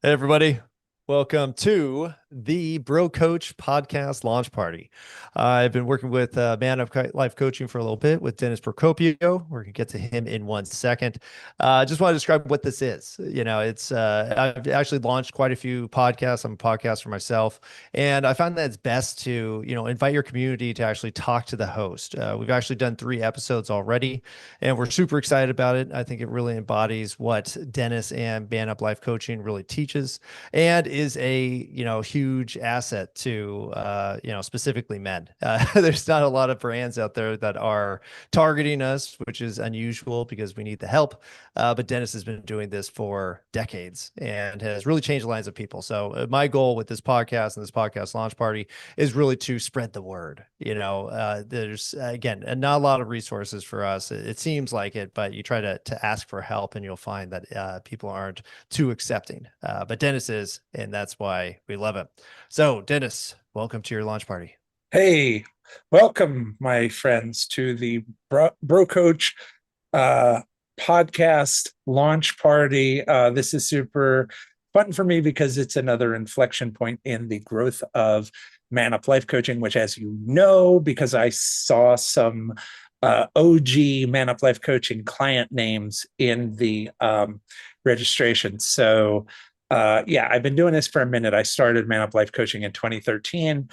Hey, everybody. Welcome to the Bro Coach podcast launch party. I've been working with Man of Life Coaching for a little bit with Dennis Procopio. We're going to get to him in 1 second. Just want to describe what this is. I've actually launched quite a few podcasts. I'm a podcaster myself, and I found that it's best to, invite your community to actually talk to the host. We've actually done 3 episodes already, and we're super excited about it. I think it really embodies what Dennis and Man Up Life Coaching really teaches and is a huge asset to specifically men. There's not a lot of brands out there that are targeting us, which is unusual because we need the help. But Dennis has been doing this for decades and has really changed the lives of people. So my goal with this podcast and this podcast launch party is really to spread the word. There's again not a lot of resources for us. It seems like it, but you try to ask for help, and you'll find that people aren't too accepting. But Dennis is, and that's why we love him. So, Dennis, welcome to your launch party. Hey, welcome, my friends, to the Bro Coach uh, podcast launch party. This is super fun for me because it's another inflection point in the growth of Man Up Life Coaching, which, as you know, because I saw some OG Man Up Life Coaching client names in the registration. So, yeah, I've been doing this for a minute. I started Man Up Life Coaching in 2013.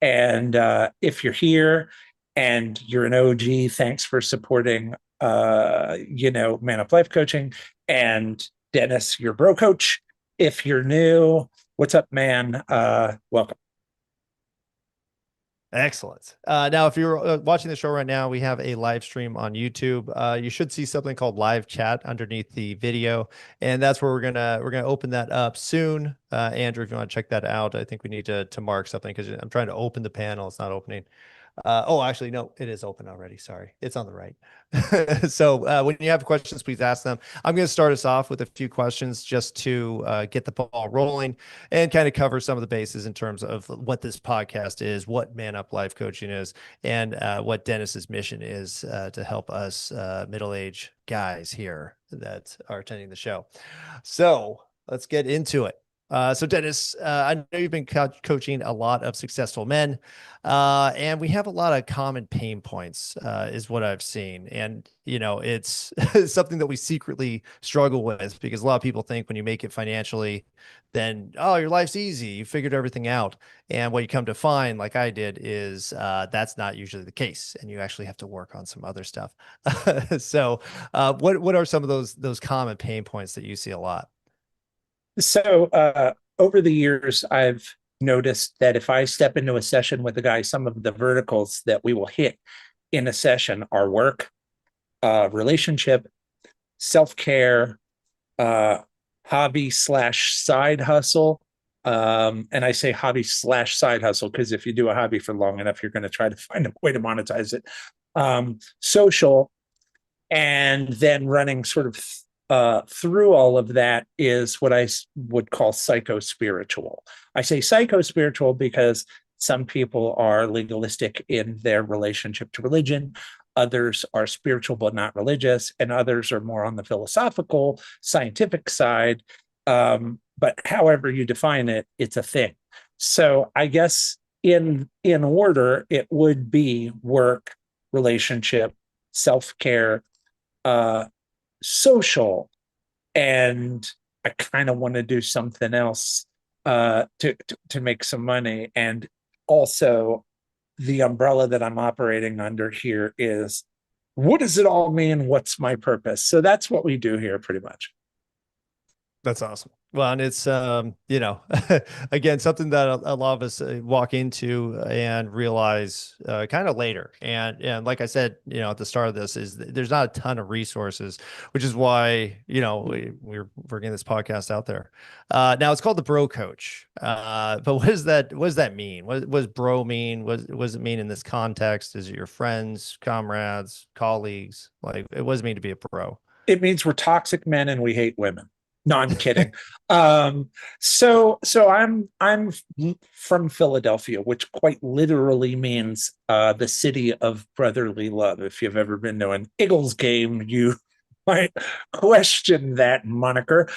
And if you're here and you're an OG, thanks for supporting, Man Up Life Coaching. And Dennis, your bro coach. If you're new, what's up, man? Welcome. Excellent. Now, if you're watching the show right now, we have a live stream on YouTube. You should see something called live chat underneath the video, and that's where we're gonna open that up soon. Andrew, if you want to check that out, I think we need to mark something because I'm trying to open the panel. It's not opening. Oh, actually, no, it is open already. Sorry, it's on the right. So when you have questions, please ask them. I'm going to start us off with a few questions just to get the ball rolling and kind of cover some of the bases in terms of what this podcast is, what Man Up Life Coaching is, and what Dennis's mission is to help us middle-aged guys here that are attending the show. So let's get into it. So Dennis, I know you've been coaching a lot of successful men, and we have a lot of common pain points, is what I've seen. And, it's something that we secretly struggle with because a lot of people think when you make it financially, then, oh, your life's easy. You figured everything out. And what you come to find, like I did, is that's not usually the case. And you actually have to work on some other stuff. So what are some of those common pain points that you see a lot? So, over the years, I've noticed that if I step into a session with a guy, some of the verticals that we will hit in a session are work, relationship, self care, uh, hobby slash side hustle. And I say hobby slash side hustle because if you do a hobby for long enough, you're going to try to find a way to monetize it. Social, and then running sort of through all of that is what I would call psycho spiritual. I say psycho spiritual because some people are legalistic in their relationship to religion. Others are spiritual but not religious, and others are more on the philosophical, scientific side. But however you define it, it's a thing. So I guess in order, it would be work, relationship, self care, uh, social, and I kind of want to do something else to make some money. And also, the umbrella that I'm operating under here is what does it all mean? What's my purpose? So that's what we do here, pretty much. That's awesome. Well, and it's again, something that a lot of us walk into and realize kind of later. And like I said, at the start of this, is there's not a ton of resources, which is why we're bringing this podcast out there. Now it's called the Bro Coach. But what does that mean? What does bro mean? What does it mean in this context? Is it your friends, comrades, colleagues? Like, it does mean to be a bro? It means we're toxic men and we hate women. No, I'm kidding. So I'm from Philadelphia, which quite literally means the city of brotherly love. If you've ever been to an Eagles game, you might question that moniker.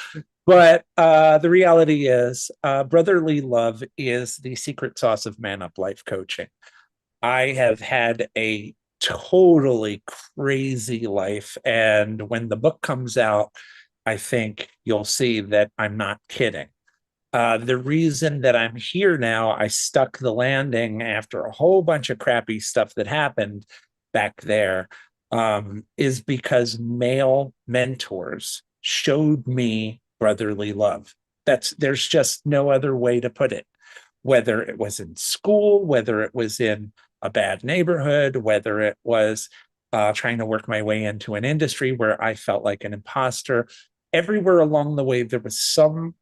But the reality is, brotherly love is the secret sauce of Man Up Life Coaching. I have had a totally crazy life. And when the book comes out, I think you'll see that I'm not kidding. The reason that I'm here now, I stuck the landing after a whole bunch of crappy stuff that happened back there, is because male mentors showed me brotherly love. There's just no other way to put it. Whether it was in school, whether it was in a bad neighborhood, whether it was trying to work my way into an industry where I felt like an imposter, everywhere along the way, there was some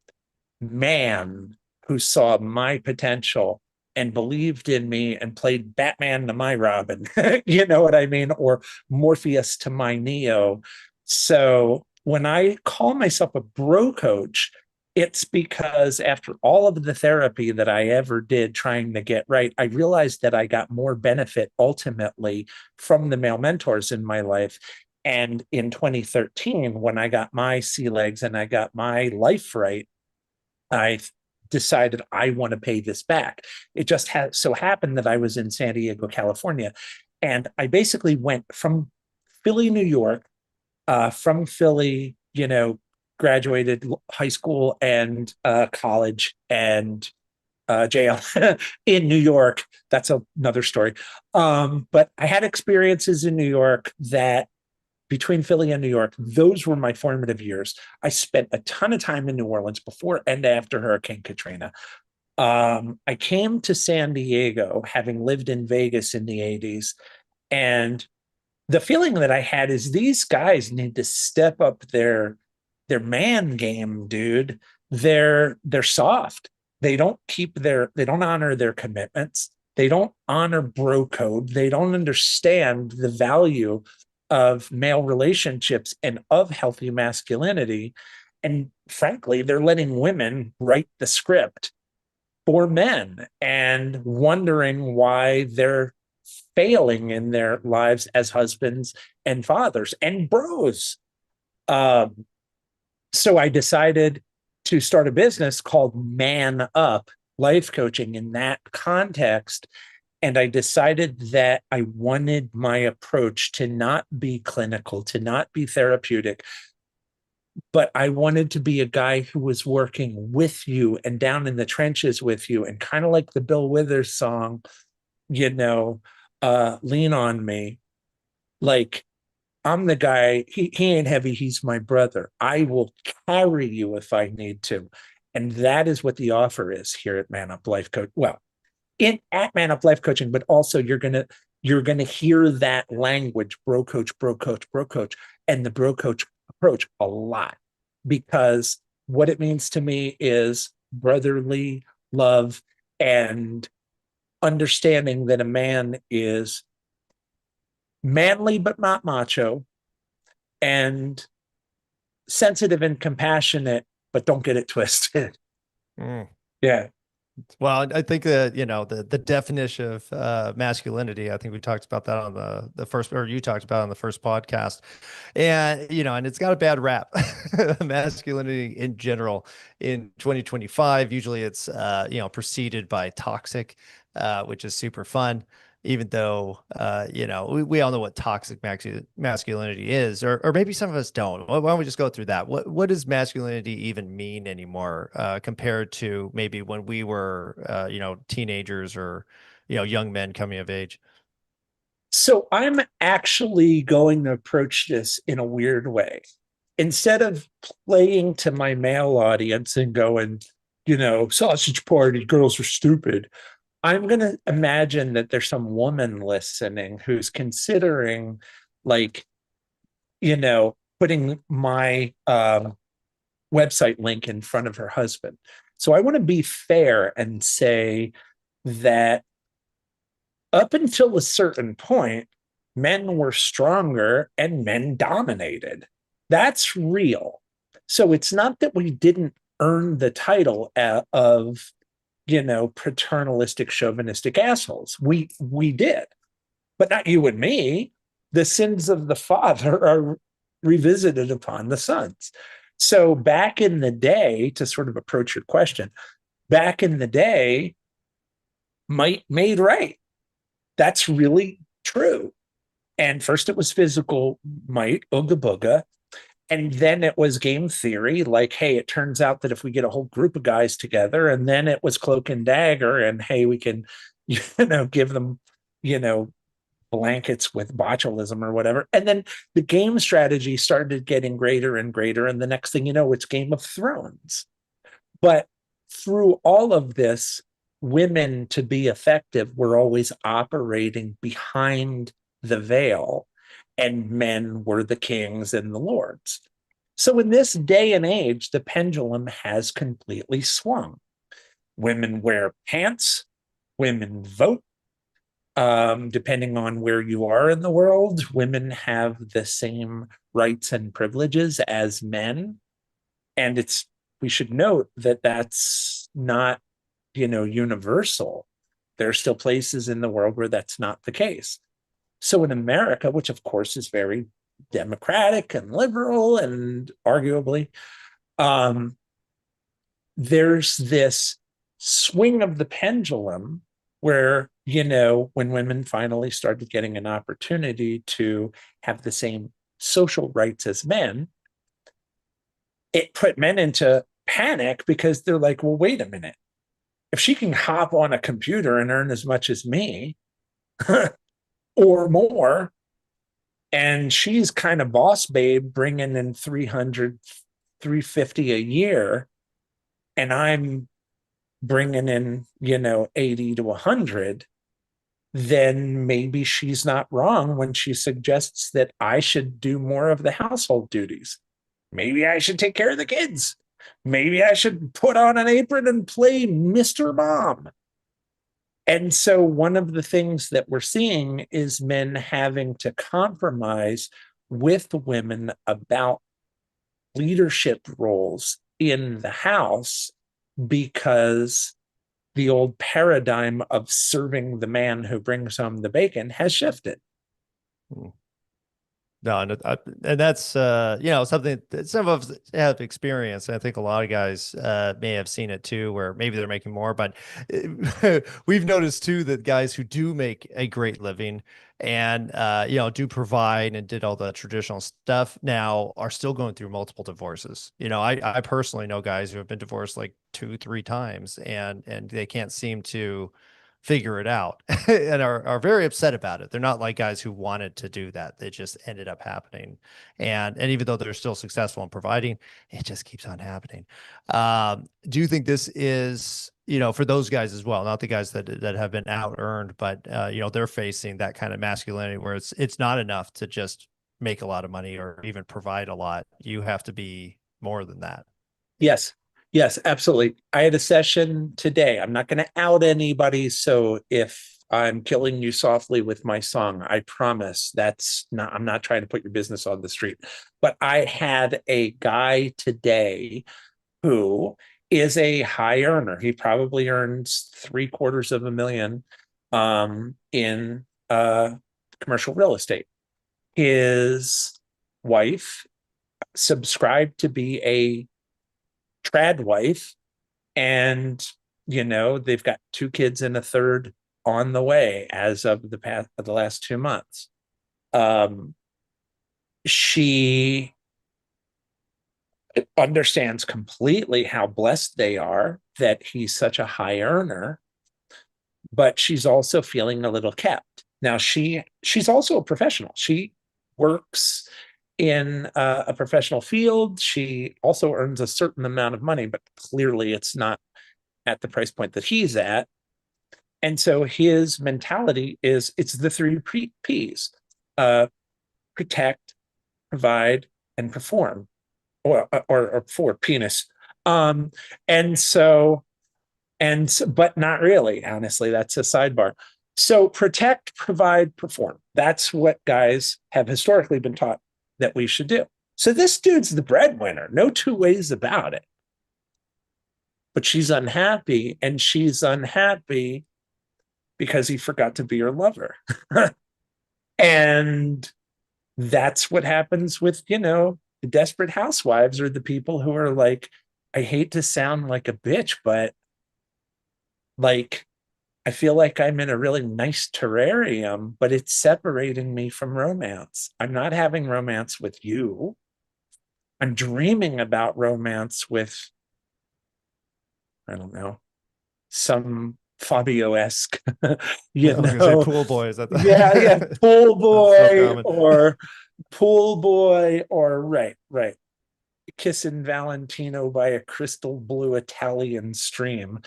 man who saw my potential and believed in me and played Batman to my Robin, you know what I mean? Or Morpheus to my Neo. So when I call myself a bro coach, it's because after all of the therapy that I ever did trying to get right, I realized that I got more benefit ultimately from the male mentors in my life. And in 2013, when I got my sea legs and I got my life right, I decided I want to pay this back. It just so happened that I was in San Diego, California, and I basically went from Philly, New York, from Philly, graduated high school and college and jail in New York. That's another story. But I had experiences in New York that between Philly and New York, those were my formative years. I spent a ton of time in New Orleans before and after Hurricane Katrina. I came to San Diego, having lived in Vegas in the 80s. And the feeling that I had is these guys need to step up their man game, dude. They're soft. They don't honor their commitments. They don't honor bro code. They don't understand the value of male relationships and of healthy masculinity. And frankly, they're letting women write the script for men and wondering why they're failing in their lives as husbands and fathers and bros. Um, so I decided to start a business called Man Up Life Coaching in that context. And I decided that I wanted my approach to not be clinical, to not be therapeutic, but I wanted to be a guy who was working with you and down in the trenches with you, and kind of like the Bill Withers song, you know, Lean on Me. Like, I'm the guy, he ain't heavy, he's my brother. I will carry you if I need to. And that is what the offer is here at Man Up Life Coach. Well, at Man Up Life Coaching, but also you're gonna hear that language, bro coach, bro coach, bro coach, and the bro coach approach a lot, because what it means to me is brotherly love and understanding that a man is manly but not macho, and sensitive and compassionate, but don't get it twisted. Mm. Yeah. Well, I think that, the definition of masculinity, I think we talked about that on the first, or you talked about on the first podcast. And, and it's got a bad rap, masculinity in general in 2025. Usually it's, preceded by toxic, which is super fun, even though, we all know what toxic masculinity is, or maybe some of us don't. Why don't we just go through that? What does masculinity even mean anymore, compared to maybe when we were, teenagers, or, young men coming of age? So I'm actually going to approach this in a weird way. Instead of playing to my male audience and going, sausage party, girls are stupid, I'm going to imagine that there's some woman listening who's considering, like, putting my website link in front of her husband. So I want to be fair and say that up until a certain point, men were stronger and men dominated. That's real. So it's not that we didn't earn the title of, paternalistic, chauvinistic assholes. We did, but not you and me. The sins of the father are revisited upon the sons. So back in the day, to sort of approach your question, back in the day, might made right. That's really true. And first it was physical might, ooga booga. And then it was game theory, like, hey, it turns out that if we get a whole group of guys together, and then it was cloak and dagger, and hey, we can, give them, you know, blankets with botulism or whatever. And then the game strategy started getting greater and greater. And the next thing you know, it's Game of Thrones. But through all of this, women, to be effective, were always operating behind the veil, and men were the kings and the lords. So in this day and age, the pendulum has completely swung. Women wear pants, women vote. Depending on where you are in the world, women have the same rights and privileges as men. And we should note that that's not, universal. There are still places in the world where that's not the case. So in America, which of course is very democratic and liberal and arguably, there's this swing of the pendulum where, when women finally started getting an opportunity to have the same social rights as men, it put men into panic because they're like, well, wait a minute. If she can hop on a computer and earn as much as me or more, and she's kind of boss babe bringing in 300, 350 a year, and I'm bringing in, 80 to 100, then maybe she's not wrong when she suggests that I should do more of the household duties. Maybe I should take care of the kids. Maybe I should put on an apron and play Mr. Mom. And so one of the things that we're seeing is men having to compromise with women about leadership roles in the house, because the old paradigm of serving the man who brings home the bacon has shifted. No, and that's something that some of us have experienced. I think a lot of guys may have seen it too, where maybe they're making more, but we've noticed too that guys who do make a great living and do provide and did all the traditional stuff now are still going through multiple divorces. I personally know guys who have been divorced like 2, 3 times, and they can't seem to figure it out and are very upset about it. They're not like guys who wanted to do that. They just ended up happening. And even though they're still successful in providing, it just keeps on happening. Do you think this is, for those guys as well, not the guys that have been out earned, but they're facing that kind of masculinity where it's not enough to just make a lot of money or even provide a lot. You have to be more than that. Yes. Yes, absolutely. I had a session today. I'm not going to out anybody. So if I'm killing you softly with my song, I promise I'm not trying to put your business on the street. But I had a guy today who is a high earner. He probably earns $750,000 in commercial real estate. His wife subscribed to be a trad wife, and they've got 2 kids and a third on the way as of the last 2 months. She understands completely how blessed they are that he's such a high earner, but she's also feeling a little kept. Now she's also a professional. She works in a professional field. She also earns a certain amount of money, but clearly it's not at the price point that he's at. And so his mentality is it's the 3 P's: protect, provide, and perform, or for penis. But not really, honestly. That's a sidebar. So protect, provide, perform. That's what guys have historically been taught that we should do. So this dude's the breadwinner, no 2 ways about it. But she's unhappy, and she's unhappy because he forgot to be her lover. And that's what happens with, The desperate housewives are the people who are like, I hate to sound like a bitch, but like, I feel like I'm in a really nice terrarium, but it's separating me from romance. I'm not having romance with you. I'm dreaming about romance with, I don't know, some Fabio-esque, I was gonna say pool boy. Is that yeah, the that's so common. pool boy, or right, kissing Valentino by a crystal blue Italian stream.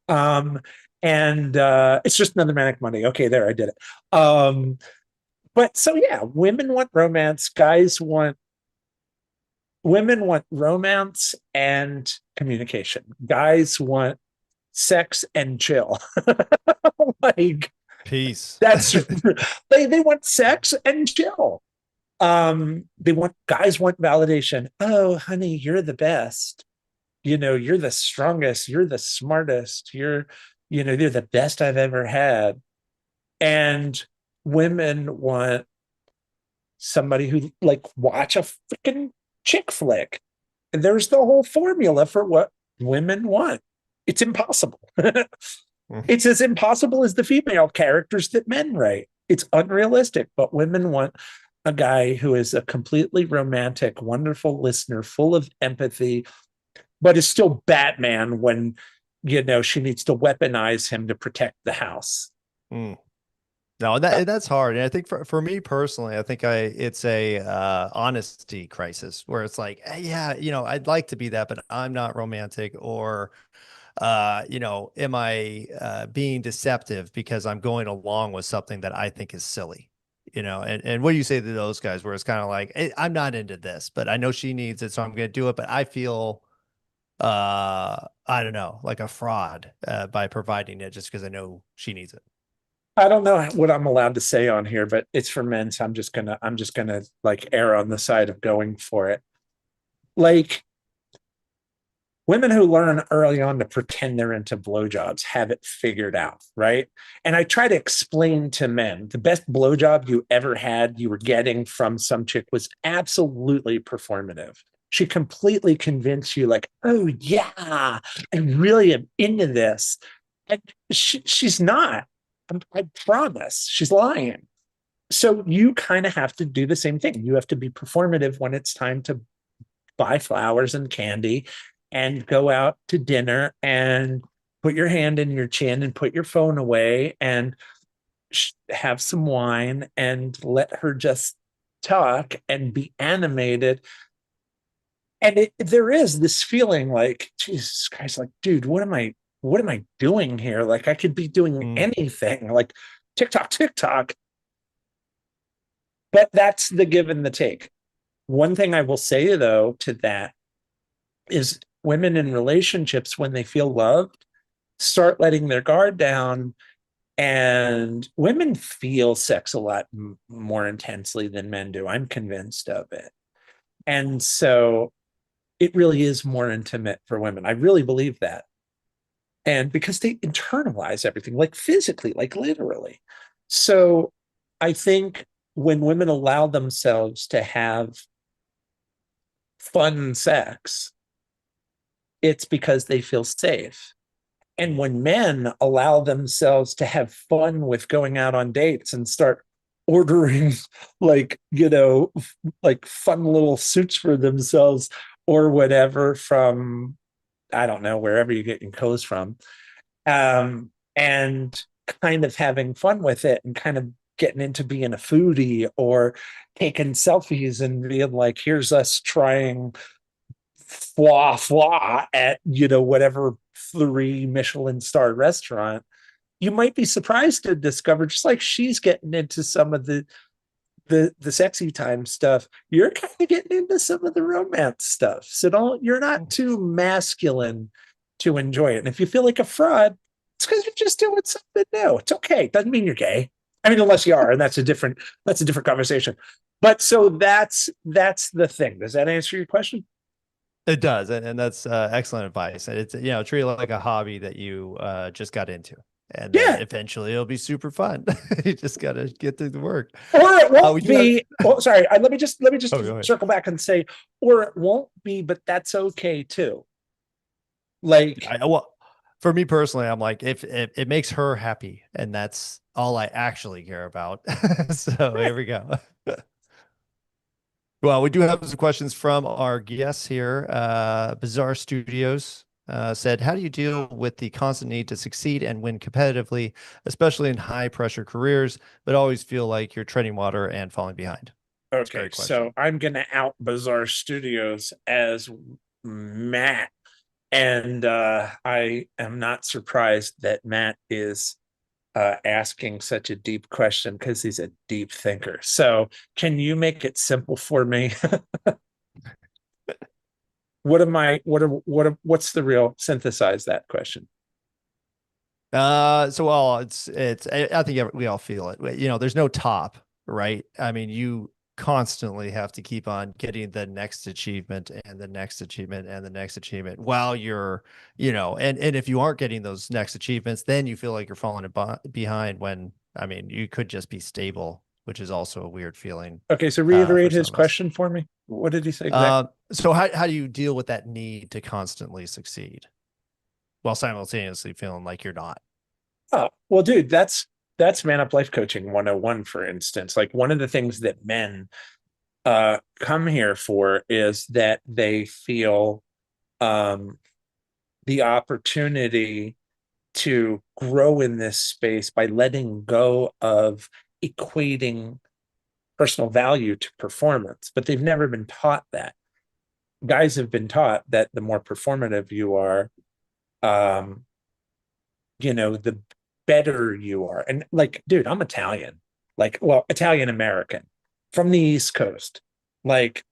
Um, and it's just another Manic Monday. Okay, there, I did it. But so yeah, women want romance, women want romance and communication. Guys want sex and chill. Like Peace. that's they want sex and chill. They want guys want validation. Oh, honey, you're the best. You're the strongest, you're the smartest, you're the best I've ever had. And women want somebody who like watch a freaking chick flick. And there's the whole formula for what women want. It's impossible. It's as impossible as the female characters that men write. It's unrealistic, but women want a guy who is a completely romantic, wonderful listener, full of empathy, but is still Batman when she needs to weaponize him to protect the house. Mm. No, that's hard. And I think for me personally, I think it's a honesty crisis where it's like, yeah, I'd like to be that, but I'm not romantic, or am I being deceptive because I'm going along with something that I think is silly? And what do you say to those guys where it's kind of like, hey, I'm not into this, but I know she needs it, so I'm going to do it, but I feel I don't know, like a fraud by providing it just because I know she needs it. I don't know what I'm allowed to say on here, but it's for men, so I'm just gonna like err on the side of going for it. Like, women who learn early on to pretend they're into blowjobs have it figured out, right? And I try to explain to men the best blowjob you ever had, you were getting from some chick, was absolutely performative. She completely convinced you, like, oh, yeah, I really am into this. And she's not. I promise. She's lying. So you kind of have to do the same thing. You have to be performative when it's time to buy flowers and candy and go out to dinner and put your hand in your chin and put your phone away and have some wine and let her just talk and be animated. And there is this feeling like, Jesus Christ, like, dude, what am I doing here? Like, I could be doing Mm. anything, like TikTok. But that's the give and the take. One thing I will say, though, to that is women in relationships, when they feel loved, start letting their guard down. And women feel sex a lot more intensely than men do. I'm convinced of it. And so it really is more intimate for women. I really believe that. And because they internalize everything, like physically, like literally. So I think when women allow themselves to have fun sex, it's because they feel safe. And when men allow themselves to have fun with going out on dates and start ordering like, like fun little suits for themselves or whatever from, I don't know, wherever you get your clothes from, and kind of having fun with it and kind of getting into being a foodie or taking selfies and being like, here's us trying fla at whatever 3 Michelin star restaurant, you might be surprised to discover, just like she's getting into some of the sexy time stuff, you're kind of getting into some of the romance stuff. So you're not too masculine to enjoy it. And if you feel like a fraud, it's because you're just doing something new. It's okay. It doesn't mean you're gay. I mean, unless you are, and that's a different conversation. But so that's the thing. Does that answer your question? It does, and that's excellent advice. And it's treat it like a hobby that you just got into, and then Yeah. eventually it'll be super fun. You just got to get through the work. Or it We won't do have, be. Oh, sorry. Let me just oh, go ahead. circle back and say, or it won't be, but that's okay too. Like, Well, for me personally, I'm like, if it makes her happy, and that's all I actually care about. So right. here we go. Well, we do have some questions from our guests here. Bizarre Studios said, how do you deal with the constant need to succeed and win competitively, especially in high pressure careers, but always feel like you're treading water and falling behind? It's a Okay, great so question. I'm gonna out Bizarre Studios as Matt. And I am not surprised that Matt is asking such a deep question because he's a deep thinker. So, can you make it simple for me? What's the real synthesize that question? Well, I think we all feel it. You know, there's no top, right? I mean, you constantly have to keep on getting the next achievement and the next achievement and the next achievement while you're, and if you aren't getting those next achievements, then you feel like you're falling behind when, I mean, you could just be stable, which is also a weird feeling, Okay, so for reiterate some his of us. question for me. What did he say exactly? So how do you deal with that need to constantly succeed while simultaneously feeling like you're not? Oh, well, dude, that's man up life coaching 101, for instance. Like one of the things that men come here for is that they feel um the opportunity to grow in this space by letting go of equating personal value to performance, but they've never been taught that. Guys have been taught that the more performative you are, um, the better you are. And like, dude, I'm Italian, like, well, Italian American from the East Coast, like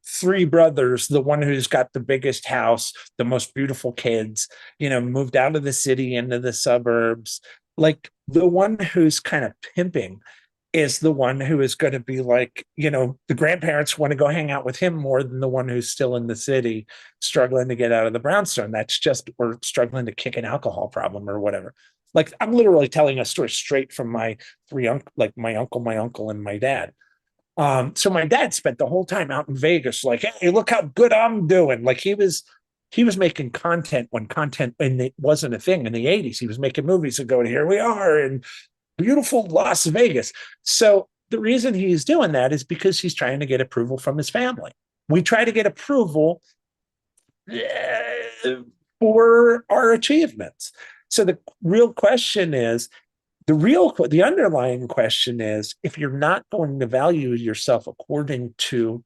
three brothers, the one who's got the biggest house, the most beautiful kids, moved out of the city into the suburbs. Like the one who's kind of pimping is the one who is going to be like, the grandparents want to go hang out with him more than the one who's still in the city struggling to get out of the brownstone. That's just, or struggling to kick an alcohol problem or whatever. Like I'm literally telling a story straight from my like my uncle, and my dad. So my dad spent the whole time out in Vegas, like, hey, look how good I'm doing. Like he was making content when content and it wasn't a thing in the 80s. He was making movies and going, here we are in beautiful Las Vegas. So the reason he's doing that is because he's trying to get approval from his family. We try to get approval for our achievements. So the real question is, the underlying question is, if you're not going to value yourself according to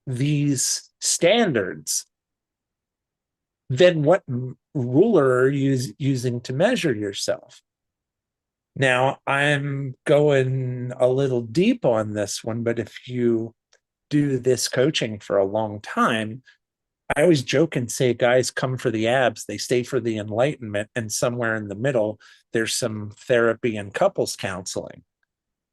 these standards, then what ruler are you using to measure yourself? Now, I'm going a little deep on this one, but if you do this coaching for a long time, I always joke and say guys come for the abs, they stay for the enlightenment, and somewhere in the middle, there's some therapy and couples counseling.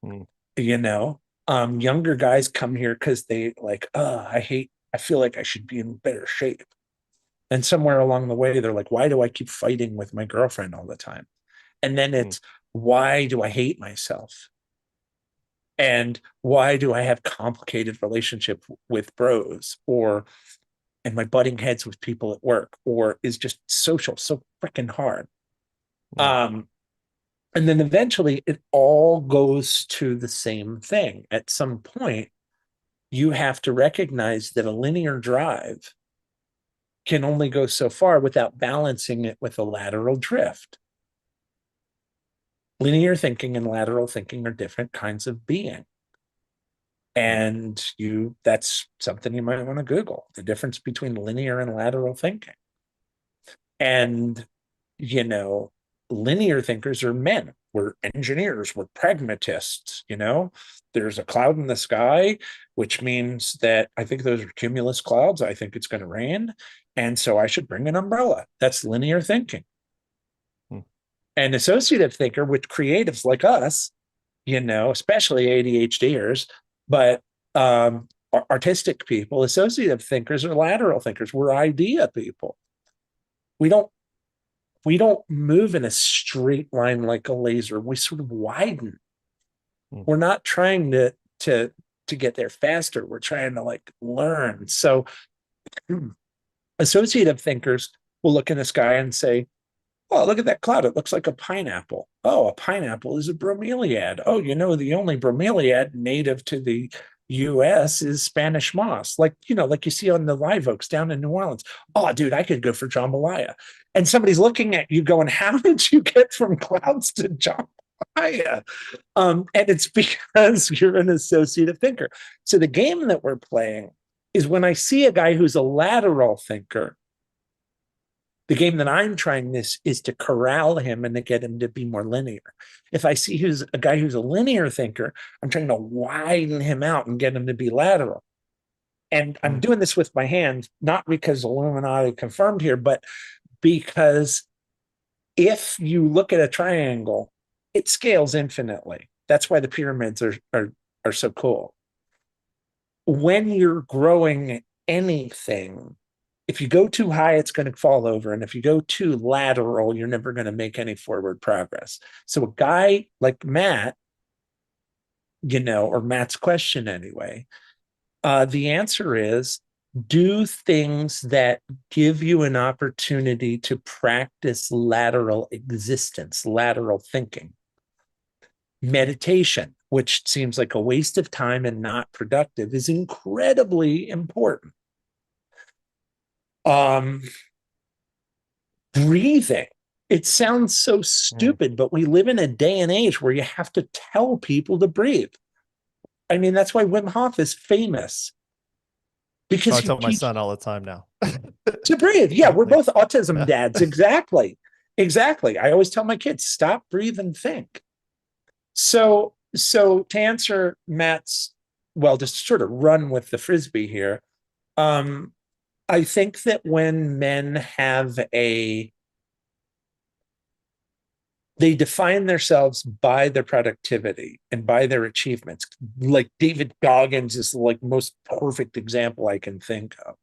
Hmm. Younger guys come here because they like, I feel like I should be in better shape. And somewhere along the way, they're like, why do I keep fighting with my girlfriend all the time? And then Hmm. it's, why do I hate myself? And why do I have complicated relationship with bros, or and my butting heads with people at work, or is just social so freaking hard? Hmm. Um, and then eventually it all goes to the same thing. At some point, you have to recognize that a linear drive can only go so far without balancing it with a lateral drift. Linear thinking and lateral thinking are different kinds of being. Hmm. And that's something you might want to Google, the difference between linear and lateral thinking. And, you know, linear thinkers are men. We're engineers, we're pragmatists, There's a cloud in the sky, which means that I think those are cumulus clouds. I think it's going to rain. And so I should bring an umbrella. That's linear thinking. Hmm. And associative thinker, with creatives like us, especially ADHDers, but artistic people, associative thinkers, are lateral thinkers. We're idea people. We don't we don't move in a straight line like a laser. We sort of widen. We're not trying to get there faster. We're trying to like learn. So associative thinkers will look in the sky and say, oh, look at that cloud. It looks like a pineapple. Oh, a pineapple is a bromeliad. Oh, you know, the only bromeliad native to the US is Spanish moss, like, you know, like you see on the live oaks down in New Orleans. Oh, dude, I could go for jambalaya. And somebody's looking at you going, how did you get from clouds to jambalaya? And it's because you're an associative thinker. So the game that we're playing is when I see a guy who's a lateral thinker, the game that I'm trying this is to corral him and to get him to be more linear. If I see who's a guy who's a linear thinker, I'm trying to widen him out and get him to be lateral. And I'm doing this with my hands, not because Illuminati confirmed here, but because if you look at a triangle, it scales infinitely. That's why the pyramids are so cool. When you're growing anything, if you go too high, it's going to fall over. And if you go too lateral, you're never going to make any forward progress. So a guy like Matt, you know, or Matt's question anyway, the answer is do things that give you an opportunity to practice lateral existence, lateral thinking. Meditation, which seems like a waste of time and not productive, is incredibly important. Breathing. It sounds so stupid, but we live in a day and age where you have to tell people to breathe. I mean, that's why Wim Hof is famous. Because I tell my son all the time now to breathe. Yeah, we're both autism dads. Exactly. Exactly. I always tell my kids, stop, breathe, and think. So to answer Matt's, well, just sort of run with the Frisbee here. I think that when men have they define themselves by their productivity and by their achievements. Like David Goggins is like most perfect example I can think of.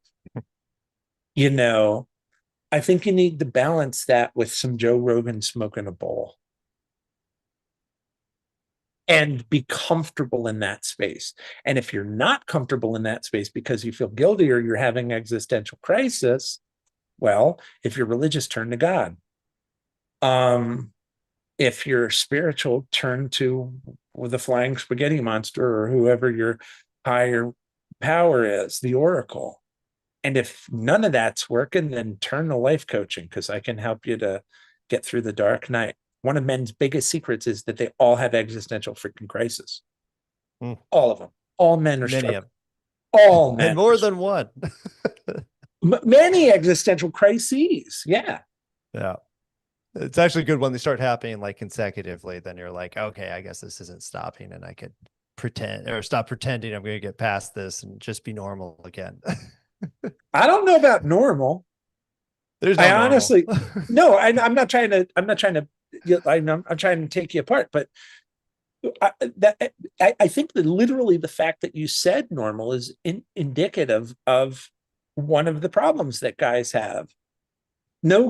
You know, I think you need to balance that with some Joe Rogan smoking a bowl. And be comfortable in that space. And if you're not comfortable in that space because you feel guilty or you're having existential crisis, well, if you're religious, turn to God. If you're spiritual, turn to the flying spaghetti monster or whoever your higher power is, the oracle. And if none of that's working, then turn to life coaching because I can help you to get through the dark night. One of men's biggest secrets is that they all have existential freaking crisis. All of them. All men are struggling. All men. And more than one. Many existential crises. Yeah. Yeah. It's actually good when they start happening like consecutively. Then you're like, okay, I guess this isn't stopping and I could pretend or stop pretending I'm going to get past this and just be normal again. I don't know about normal. There's no I normal. honestly, no, I'm not trying to, I'm trying to take you apart, but I think that literally the fact that you said normal is indicative of one of the problems that guys have. No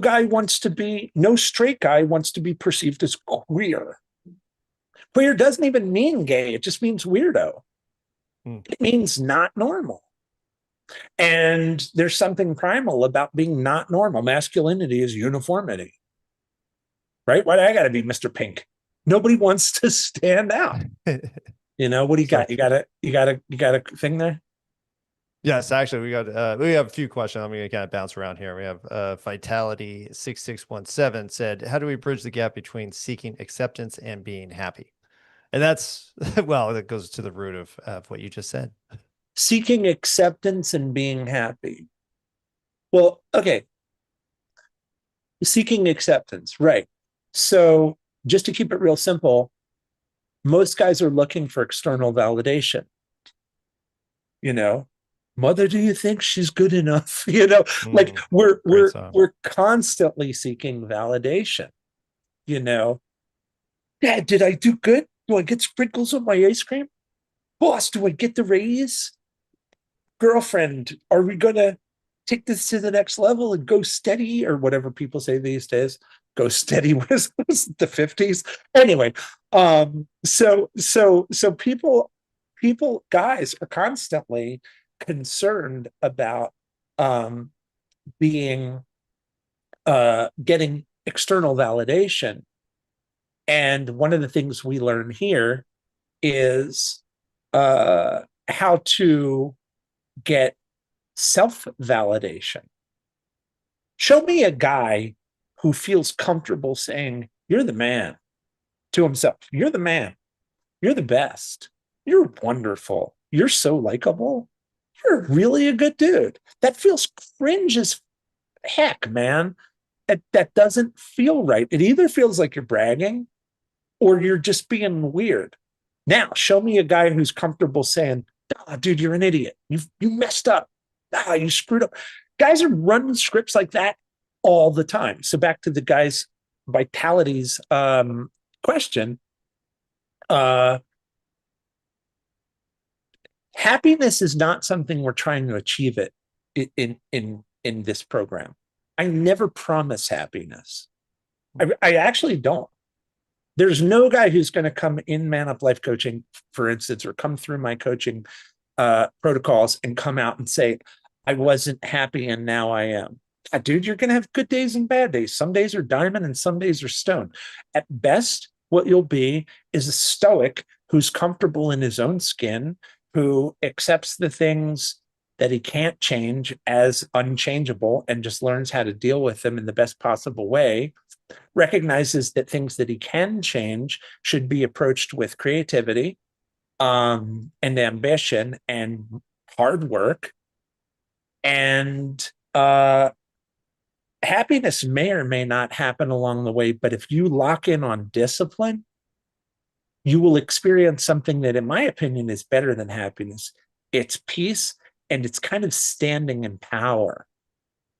straight guy wants to be perceived as queer. Queer doesn't even mean gay. It just means weirdo. It means not normal. And there's something primal about being not normal. Masculinity is uniformity. Right? Why do I got to be Mr. Pink? Nobody wants to stand out. You know, what do you got? You got a thing there? Yes, actually, we have a few questions. I'm going to kind of bounce around here. We have Vitality 6617 said, how do we bridge the gap between seeking acceptance and being happy? And that's, well, that goes to the root of what you just said. Seeking acceptance and being happy. Well, okay. Seeking acceptance, right. So just to keep it real simple, most guys are looking for external validation. You know, mother, do you think she's good enough? You know, like we're constantly seeking validation. You know, Dad, did I do good? Do I get sprinkles on my ice cream? Boss, do I get the raise? Girlfriend, are we gonna take this to the next level and go steady or whatever people say these days? Go Steady was the 50s. Anyway, so people guys are constantly concerned about um being getting external validation. And one of the things we learn here is how to get self validation. Show me a guy who feels comfortable saying, "You're the man," to himself. "You're the man. You're the best. You're wonderful. You're so likable. You're really a good dude." That feels cringe as heck, man. That doesn't feel right. It either feels like you're bragging or you're just being weird. Now, show me a guy who's comfortable saying, "Oh, dude, you're an idiot. You messed up. You screwed up." Guys are running scripts like that all the time. So back to the guy's vitality's question. Uh, Happiness is not something we're trying to achieve it in this program. I never promise happiness. I actually don't. There's no guy who's going to come in Man Up Life Coaching, for instance, or come through my coaching protocols and come out and say, "I wasn't happy and now I am." Dude, you're going to have good days and bad days. Some days are diamond and some days are stone. At best, what you'll be is a stoic who's comfortable in his own skin, who accepts the things that he can't change as unchangeable and just learns how to deal with them in the best possible way, recognizes that things that he can change should be approached with creativity and ambition and hard work. And happiness may or may not happen along the way, but if you lock in on discipline, you will experience something that, in my opinion, is better than happiness. It's peace, and it's kind of standing in power.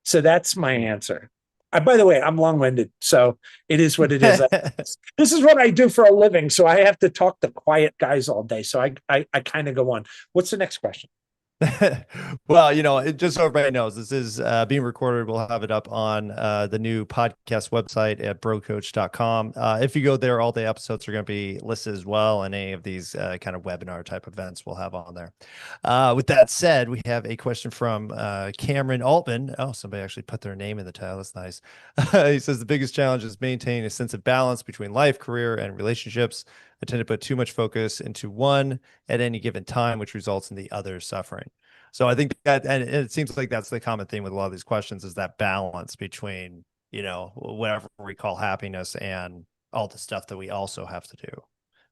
So that's my answer. By the way, I'm long-winded, so it is what it is. This is what I do for a living, so I have to talk to quiet guys all day. So I kind of go on. What's the next question? Well, just so everybody knows, this is being recorded. We'll have it up on the new podcast website at brocoach.com. If you go there, all the episodes are going to be listed as well, and any of these kind of webinar type events we'll have on there. With that said, we have a question from Cameron Altman. Oh, somebody actually put their name in the title. That's nice. He says the biggest challenge is maintaining a sense of balance between life, career, and relationships. I tend to put too much focus into one at any given time, which results in the other suffering. So I think that, and it seems like that's the common theme with a lot of these questions, is that balance between, whatever we call happiness and all the stuff that we also have to do.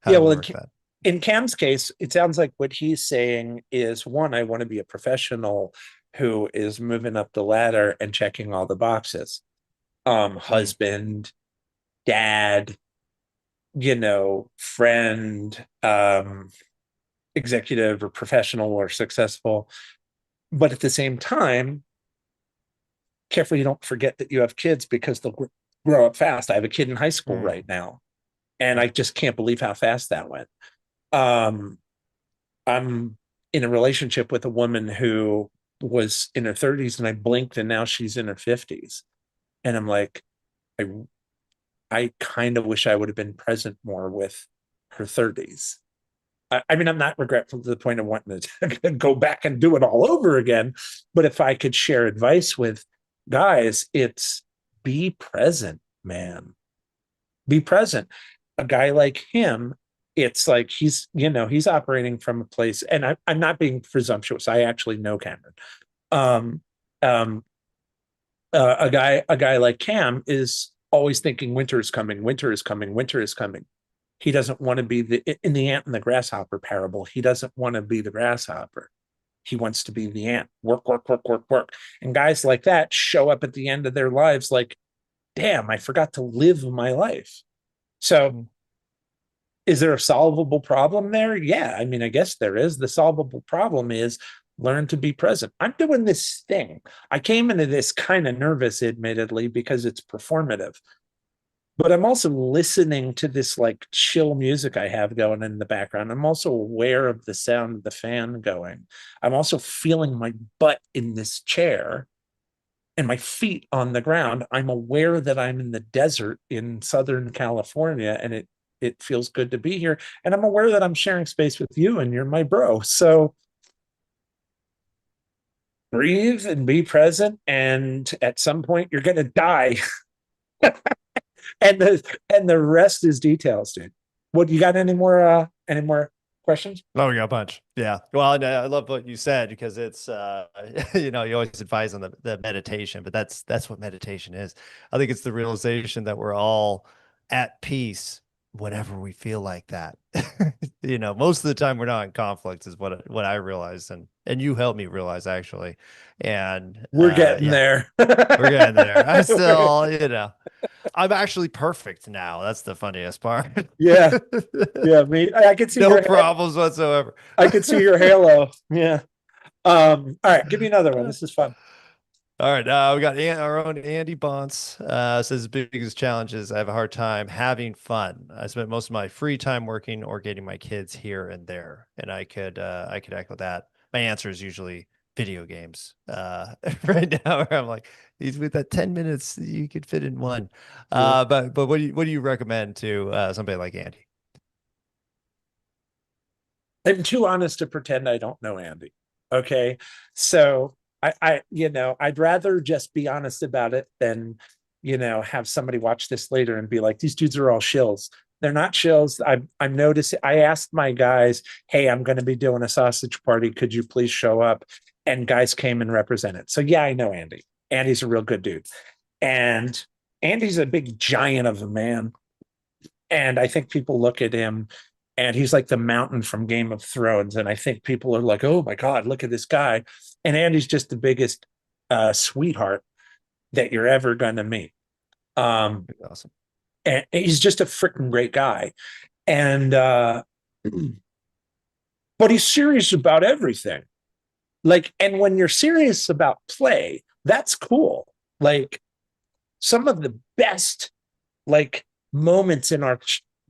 How Yeah, do we well, work that? in Cam's case, it sounds like what he's saying is, one, I want to be a professional who is moving up the ladder and checking all the boxes. Husband, dad, friend, executive or professional or successful. But at the same time, careful you don't forget that you have kids, because they'll grow up fast. I have a kid in high school right now, and I just can't believe how fast that went. I'm in a relationship with a woman who was in her 30s, and I blinked and now she's in her 50s. And I'm like, I kind of wish I would have been present more with her 30s. I mean, I'm not regretful to the point of wanting to go back and do it all over again. But if I could share advice with guys, it's be present, man. Be present. A guy like him, it's like he's operating from a place, and I'm not being presumptuous. I actually know Cameron. Um, um, a guy like Cam is always thinking winter is coming, winter is coming, winter is coming. He doesn't want to be in the ant and the grasshopper parable. He doesn't want to be the grasshopper. He wants to be the ant. Work, work, work, work, work. And guys like that show up at the end of their lives like, damn, I forgot to live my life. So is there a solvable problem there? Yeah, I mean, I guess there is. The solvable problem is learn to be present. I'm doing this thing. I came into this kind of nervous, admittedly, because it's performative. But I'm also listening to this like chill music I have going in the background. I'm also aware of the sound of the fan going. I'm also feeling my butt in this chair. and my feet on the ground, I'm aware that I'm in the desert in Southern California, and it feels good to be here. And I'm aware that I'm sharing space with you and you're my bro. So breathe and be present. And at some point you're gonna die. And the rest is details, dude. What you got any more questions? Oh, we got a bunch. Yeah. Well, and I love what you said because it's you know, you always advise on the meditation, but that's what meditation is. I think it's the realization that we're all at peace whenever we feel like that. You know, most of the time we're not in conflict is what I realized, and you helped me realize actually. And We're getting yeah, there. we're getting there. I still, you know, I'm actually perfect now. That's the funniest part. Yeah, yeah, me. I could see No your problems whatsoever. I could see your halo. Yeah. All right, give me another one. This is fun. All right, we got our own Andy Bonts. Says the biggest challenge is I have a hard time having fun. I spent most of my free time working or getting my kids here and there, and I could echo that. My answer is usually video games. Right now, where I'm like, he's with that 10 minutes you could fit in one. Yeah. But what do you recommend to somebody like Andy? I'm too honest to pretend I don't know Andy. Okay. So I'd rather just be honest about it than, have somebody watch this later and be like, these dudes are all shills. They're not shills. I'm noticing. I asked my guys, hey, I'm going to be doing a sausage party. Could you please show up? And guys came and represented. So yeah, I know Andy. Andy's a real good dude. And Andy's a big giant of a man. And I think people look at him and he's like the mountain from Game of Thrones. And I think people are like, oh my God, look at this guy. And Andy's just the biggest sweetheart that you're ever going to meet. Awesome. And he's just a freaking great guy. And, but he's serious about everything. Like, and when you're serious about play, that's cool. Like, some of the best, like, moments in our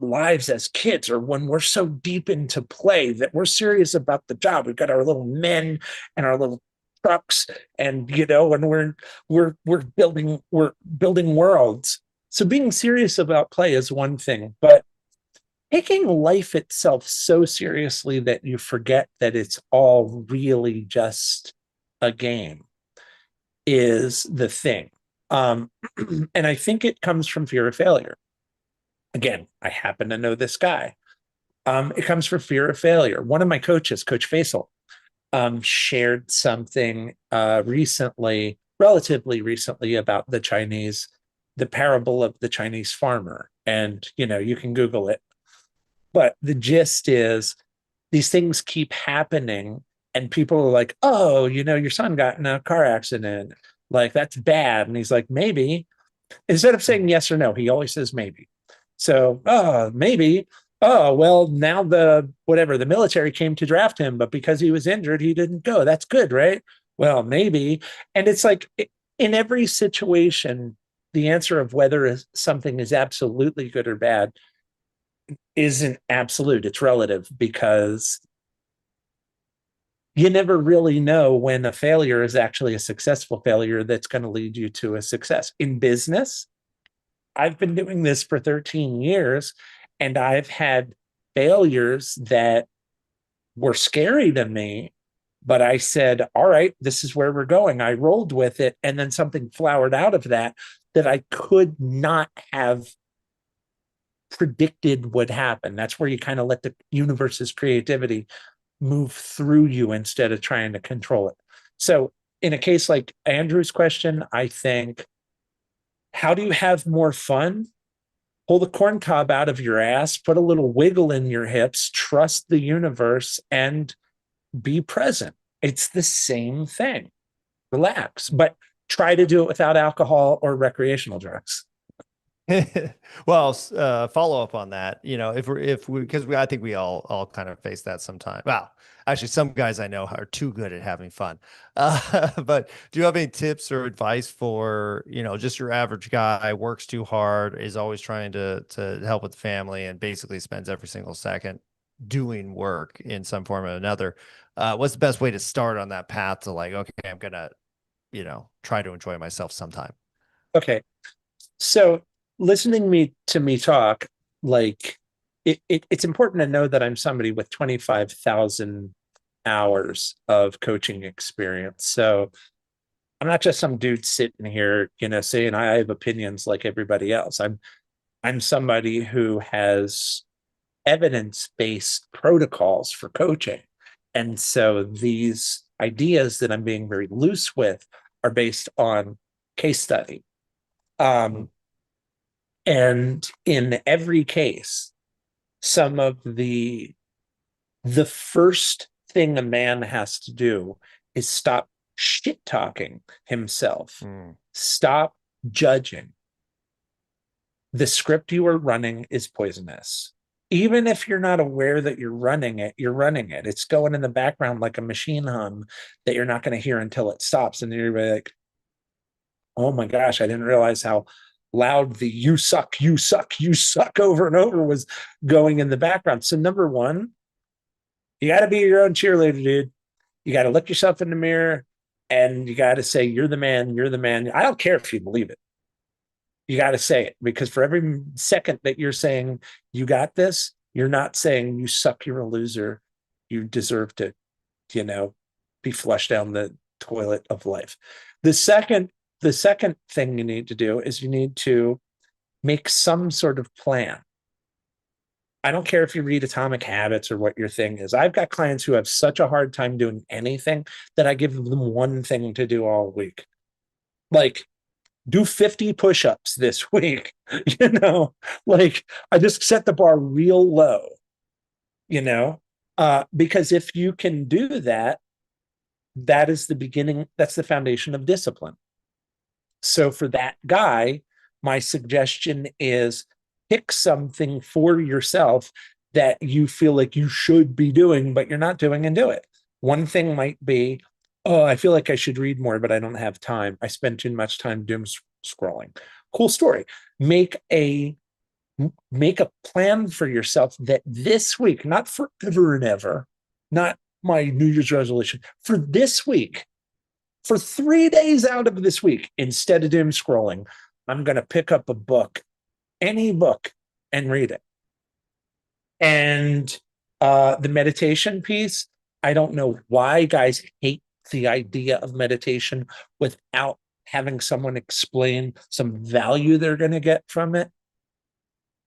lives as kids or when we're so deep into play that we're serious about the job. We've got our little men and our little trucks, and and we're building worlds. So being serious about play is one thing, but taking life itself so seriously that you forget that it's all really just a game is the thing. um and I think it comes from fear of failure. Again, I happen to know this guy. It comes from fear of failure. One of my coaches, Coach Faisal, shared something recently, relatively recently, about the parable of the Chinese farmer. And, you can Google it. But the gist is these things keep happening, and people are like, oh, your son got in a car accident. Like, that's bad. And he's like, maybe. Instead of saying yes or no, he always says maybe. So, maybe. Oh, well, now the military came to draft him, but because he was injured, he didn't go. That's good, right? Well, maybe. And it's like, in every situation, the answer of whether something is absolutely good or bad isn't absolute. It's relative, because you never really know when a failure is actually a successful failure that's going to lead you to a success. In business, I've been doing this for 13 years, and I've had failures that were scary to me, but I said, all right, this is where we're going. I rolled with it, and then something flowered out of that I could not have predicted would happen. That's where you kind of let the universe's creativity move through you instead of trying to control it. So in a case like Andrew's question, I think, how do you have more fun? Pull the corn cob out of your ass, put a little wiggle in your hips, trust the universe, and be present. It's the same thing. Relax, but try to do it without alcohol or recreational drugs. Well, follow up on that. If we because I think we all kind of face that sometime. Well, actually, some guys I know are too good at having fun. But do you have any tips or advice for just your average guy works too hard, is always trying to help with the family, and basically spends every single second doing work in some form or another? What's the best way to start on that path to, like, okay, I'm gonna try to enjoy myself sometime. Okay. So listening to me talk, like it's important to know that I'm somebody with 25,000 hours of coaching experience. So I'm not just some dude sitting here, saying I have opinions like everybody else. I'm somebody who has evidence-based protocols for coaching. And so these ideas that I'm being very loose with are based on case study. And in every case, some of the first thing a man has to do is stop shit talking himself. Stop judging. The script you are running is poisonous. Even if you're not aware that you're running it, you're running it. It's going in the background like a machine hum that you're not going to hear until it stops. And you're like, oh my gosh, I didn't realize how loud the you suck, you suck, you suck over and over was going in the background. So number one, you got to be your own cheerleader, dude. You got to look yourself in the mirror and you got to say, you're the man, you're the man. I don't care if you believe it. You got to say it, because for every second that you're saying you got this, you're not saying you suck, you're a loser, you deserve to, be flushed down the toilet of life. The second thing you need to do is you need to make some sort of plan. I don't care if you read Atomic Habits or what your thing is. I've got clients who have such a hard time doing anything that I give them one thing to do all week. Like, do 50 push-ups this week. Like, I just set the bar real low, because if you can do that, that is the beginning, that's the foundation of discipline. So for that guy, my suggestion is pick something for yourself that you feel like you should be doing, but you're not doing, and do it. One thing might be, oh, I feel like I should read more, but I don't have time. I spend too much time doom scrolling. Cool story. Make a plan for yourself that this week, not forever and ever, not my New Year's resolution, for this week, for 3 days out of this week, instead of doom scrolling, I'm going to pick up a book, any book, and read it. And the meditation piece, I don't know why guys hate the idea of meditation without having someone explain some value they're going to get from it.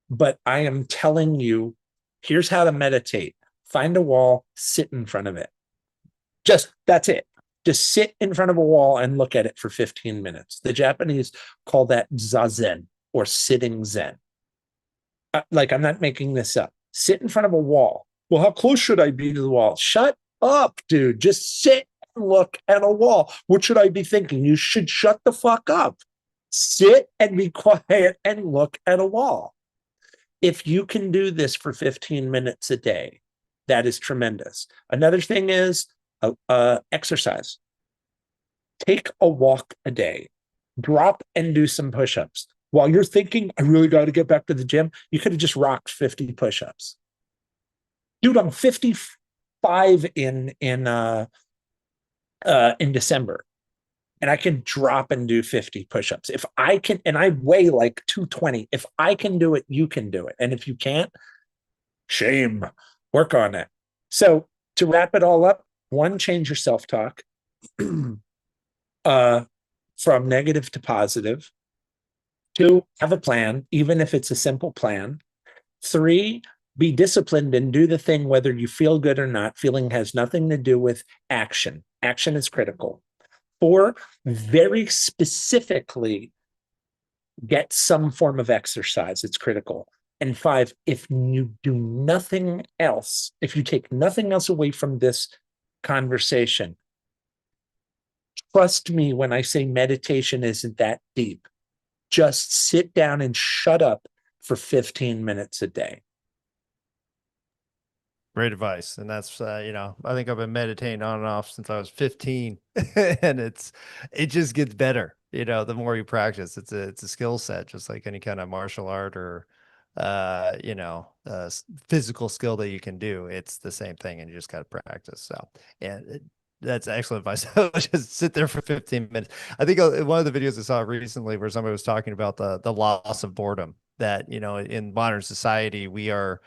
But I am telling you, here's how to meditate. Find a wall, sit in front of it. That's it. Just sit in front of a wall and look at it for 15 minutes. The Japanese call that zazen, or sitting zen. Like, I'm not making this up. Sit in front of a wall. Well, how close should I be to the wall? Shut up, dude. Just sit and look at a wall. What should I be thinking? You should shut the fuck up. Sit and be quiet and look at a wall. If you can do this for 15 minutes a day, that is tremendous. Another thing is exercise. Take a walk a day. Drop and do some push-ups. While you're thinking, I really got to get back to the gym, you could have just rocked 50 push-ups. Dude, I'm 55 in December, and I can drop and do 50 push-ups. If I can, and I weigh like 220. If I can do it, you can do it. And if you can't, shame. Work on it. So to wrap it all up, one, change your self-talk from negative to positive. 2, have a plan, even if it's a simple plan. 3, be disciplined and do the thing whether you feel good or not. Feeling has nothing to do with action. Action is critical. 4, very specifically get some form of exercise. It's critical. And 5, if you do nothing else, if you take nothing else away from this conversation, trust me when I say meditation isn't that deep. Just sit down and shut up for 15 minutes a day. Great advice. And that's, I think I've been meditating on and off since I was 15 and it just gets better. The more you practice, it's a skill set, just like any kind of martial art or, physical skill that you can do. It's the same thing and you just got to practice. So, and That's excellent advice. Just sit there for 15 minutes. I think one of the videos I saw recently where somebody was talking about the loss of boredom, that, in modern society, we are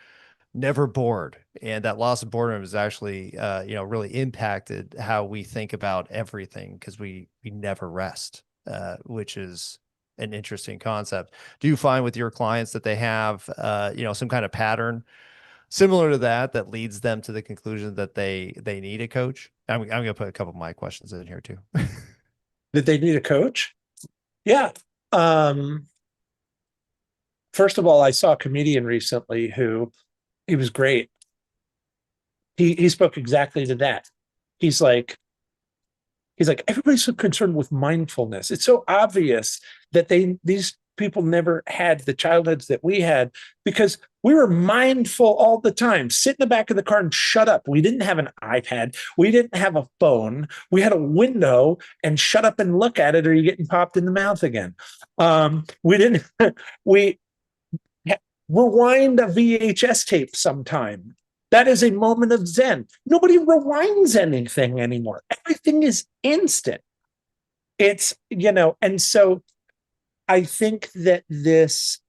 never bored. And that loss of boredom has actually, really impacted how we think about everything, because we never rest, which is an interesting concept. Do you find with your clients that they have, some kind of pattern similar to that leads them to the conclusion that they need a coach? I'm going to put a couple of my questions in here too. Did they need a coach? Yeah. Um, First of all, I saw a comedian recently who, he was great. He spoke exactly to that. He's like, everybody's so concerned with mindfulness. It's so obvious that these people never had the childhoods that we had, because we were mindful all the time. Sit in the back of the car and shut up. We didn't have an iPad. We didn't have a phone. We had a window, and shut up and look at it, or you're getting popped in the mouth again. We didn't. We rewind a VHS tape sometime. That is a moment of Zen. Nobody rewinds anything anymore. Everything is instant. It's, and so I think that this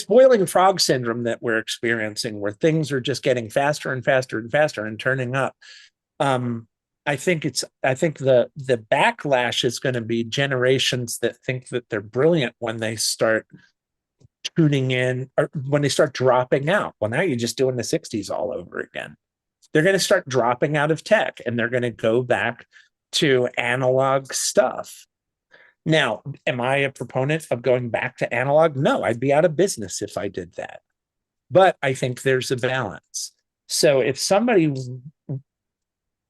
boiling frog syndrome that we're experiencing, where things are just getting faster and faster and faster and turning up, I think the backlash is going to be generations that think that they're brilliant when they start tuning in, or when they start dropping out. Well, now you're just doing the 60s all over again. They're going to start dropping out of tech, and they're going to go back to analog stuff. Now, am I a proponent of going back to analog? No, I'd be out of business if I did that. But I think there's a balance. So if somebody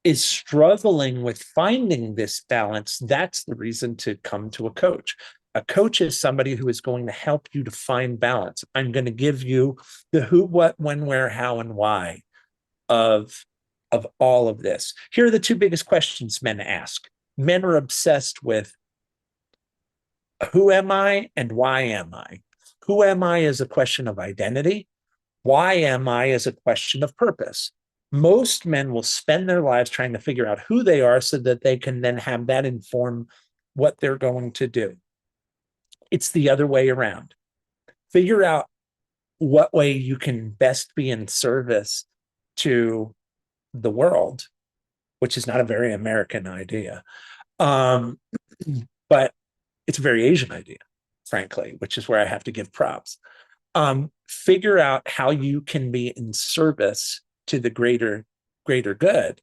is struggling with finding this balance, that's the reason to come to a coach. A coach is somebody who is going to help you to find balance. I'm going to give you the who, what, when, where, how, and why of all of this. Here are the two biggest questions men ask. Men are obsessed with who am I and why am I? Who am I is a question of identity. Why am I is a question of purpose. Most men will spend their lives trying to figure out who they are so that they can then have that inform what they're going to do. It's the other way around. Figure out what way you can best be in service to the world, which is not a very American idea. But it's a very Asian idea, frankly, which is where I have to give props. Figure out how you can be in service to the greater good,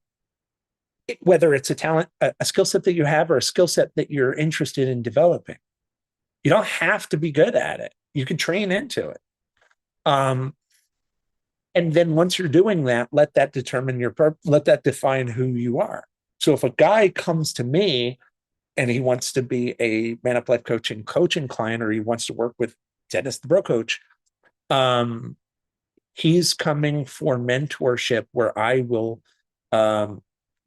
whether it's a talent, a skill set that you have, or a skill set that you're interested in developing. You don't have to be good at it. You can train into it. And then once you're doing that, let that define who you are. So if a guy comes to me and he wants to be a Man Up Life coaching client, or he wants to work with Dennis the Bro Coach, he's coming for mentorship, where I will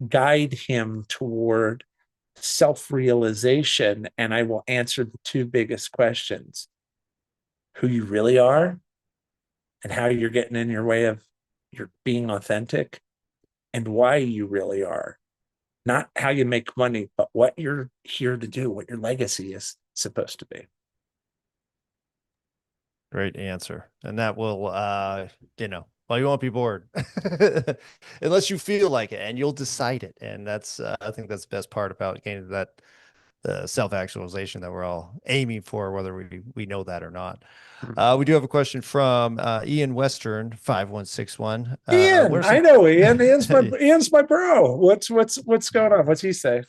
guide him toward self-realization, and I will answer the two biggest questions: who you really are, and how you're getting in your way of your being authentic, and why you really are. Not how you make money, but what you're here to do, what your legacy is supposed to be. Great answer. And that will, well, you won't be bored unless you feel like it, and you'll decide it. And that's, I think that's the best part about gaining that self-actualization that we're all aiming for, whether we know that or not. We do have a question from Ian Western 5161. Ian, I know Ian. Ian's my bro. What's going on? What's he say?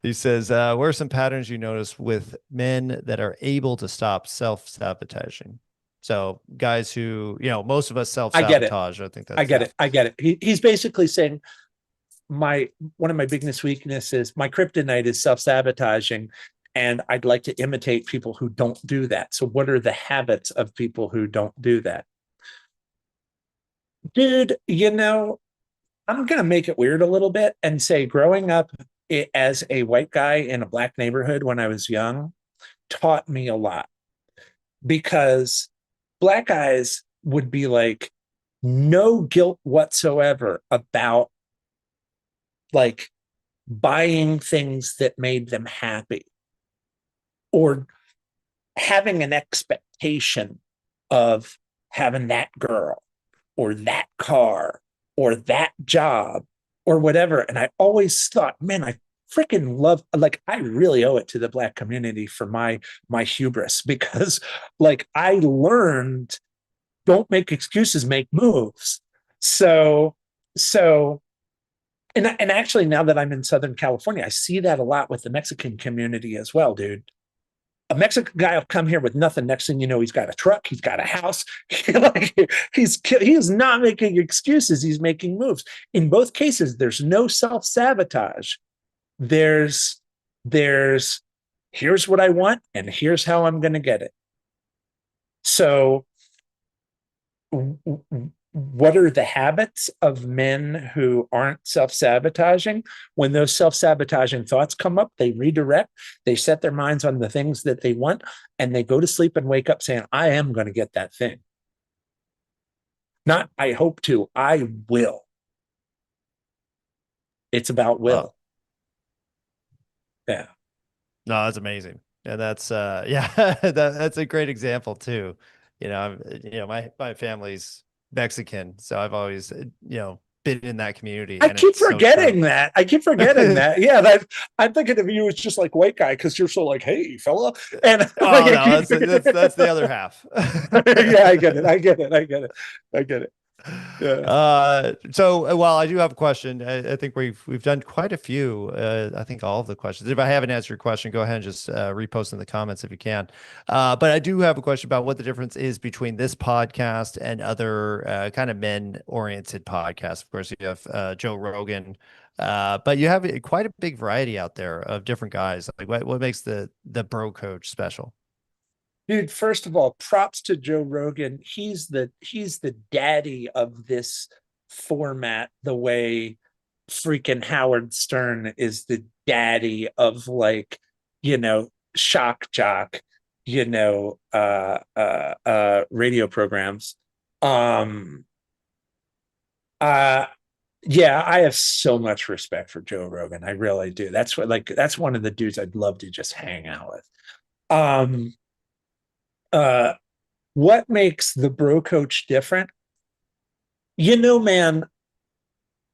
He says, what are some patterns you notice with men that are able to stop self-sabotaging? So guys who, most of us self-sabotage. I think that's, I get it. He's basically saying, one of my biggest weaknesses, my kryptonite, is self-sabotaging, and I'd like to imitate people who don't do that. So what are the habits of people who don't do that? Dude, I'm going to make it weird a little bit and say, growing up as a white guy in a black neighborhood when I was young taught me a lot, because black guys would be like, no guilt whatsoever about like buying things that made them happy or having an expectation of having that girl or that car or that job or whatever. And I always thought, man, I freaking love, like, I really owe it to the Black community for my hubris, because like I learned, don't make excuses, make moves. So so and actually, now that I'm in Southern California, I see that a lot with the Mexican community as well, dude. A Mexican guy will come here with nothing. Next thing you know, he's got a truck, he's got a house. Like, he's not making excuses. He's making moves. In both cases, there's no self sabotage. There's here's what I want, and here's how I'm going to get it. So, what are the habits of men who aren't self-sabotaging? When those self-sabotaging thoughts come up, they redirect, they set their minds on the things that they want, and they go to sleep and wake up saying, I am going to get that thing. Not I hope to, I will. It's about Oh, will. Yeah. no, that's amazing. And that's yeah, that's a great example too. My family's Mexican, so I've always, been in that community, I and keep it's so true. forgetting that. I keep forgetting that. Yeah, that I'm thinking of you as just like white guy because you're so like, hey, fella. And like, Oh I no, keep that's the other half. yeah, I get it. I get it. I get it. I get it. Yeah. Well, I do have a question. I think we've done quite a few. I think all of the questions. If I haven't answered your question, go ahead and just repost in the comments if you can. But I do have a question about what the difference is between this podcast and other kind of men-oriented podcasts. Of course, you have Joe Rogan, but you have quite a big variety out there of different guys. Like, what makes the Bro Coach special? Dude, first of all, props to Joe Rogan. He's the daddy of this format, the way freaking Howard Stern is the daddy of, like, shock jock, radio programs. Um uh yeah, I have so much respect for Joe Rogan. I really do. That's one of the dudes I'd love to just hang out with. Um uh what makes the Bro Coach different? Man,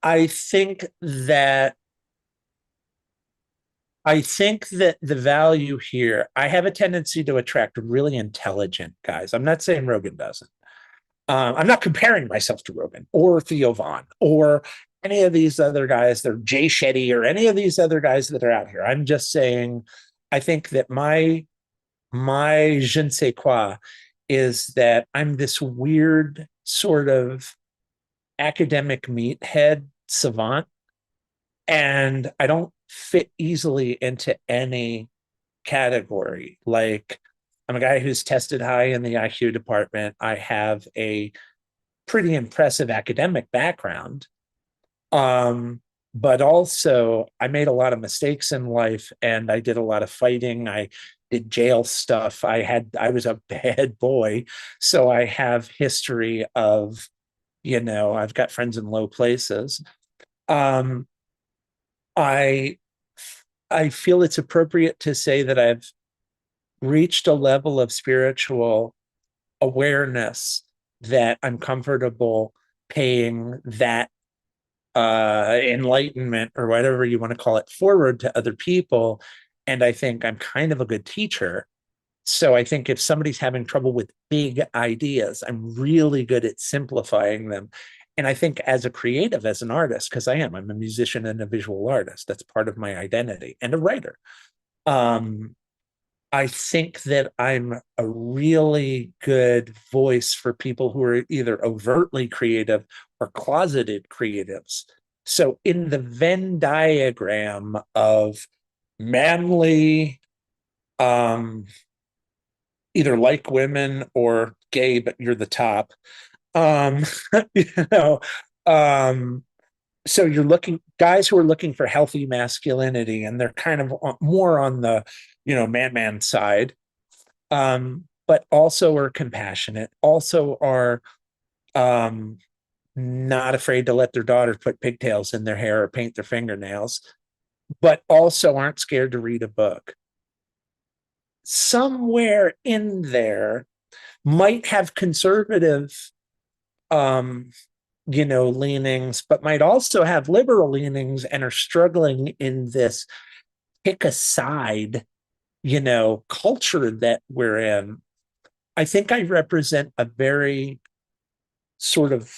I think that I think that the value here, I have a tendency to attract really intelligent guys. I'm not saying Rogan doesn't. I'm not comparing myself to Rogan or Theo Vaughn or any of these other guys, they're Jay Shetty or any of these other guys that are out here. I'm just saying, I think that my je ne sais quoi is that I'm this weird sort of academic meathead savant, and I don't fit easily into any category. Like, I'm a guy who's tested high in the IQ department. I have a pretty impressive academic background. But also I made a lot of mistakes in life, and I did a lot of fighting. I did jail stuff. I was a bad boy. So I have history of, I've got friends in low places. Um, I I feel it's appropriate to say that I've reached a level of spiritual awareness that I'm comfortable paying that enlightenment, or whatever you want to call it, forward to other people. And I think I'm kind of a good teacher. So I think if somebody's having trouble with big ideas, I'm really good at simplifying them. And I think as a creative, as an artist, because I'm a musician and a visual artist, that's part of my identity, and a writer. Um, I think that I'm a really good voice for people who are either overtly creative or closeted creatives. So in the Venn diagram of manly, um, either like women or gay, but you're the top. Um, you know, um, so you're looking guys who are looking for healthy masculinity, and they're kind of more on the, man side, but also are compassionate, also are, um, not afraid to let their daughter put pigtails in their hair or paint their fingernails, but also aren't scared to read a book. Somewhere in there might have conservative um leanings, but might also have liberal leanings and are struggling in this pick a side, culture that we're in. I think I represent a very sort of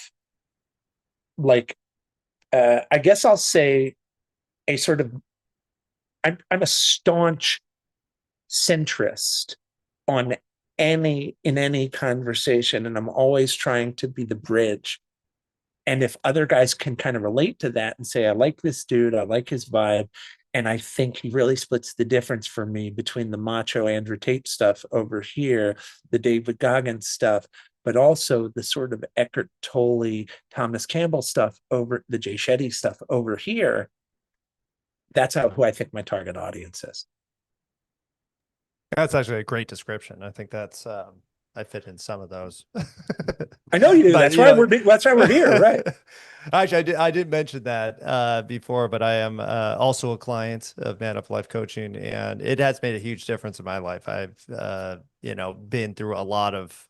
like, I guess I'll say a sort of, I'm a staunch centrist on in any conversation, and I'm always trying to be the bridge. And if other guys can kind of relate to that and say, I like this dude, I like his vibe, and I think he really splits the difference for me between the macho Andrew Tate stuff over here, the David Goggins stuff, but also the sort of Eckhart Tolle, Thomas Campbell stuff over the Jay Shetty stuff over here. That's who I think my target audience is. That's actually a great description. I think I fit in some of those. I know you do. But That's why we're here, right? Actually, I did mention that before, but I am also a client of Man Up Life Coaching, and it has made a huge difference in my life. I've been through a lot of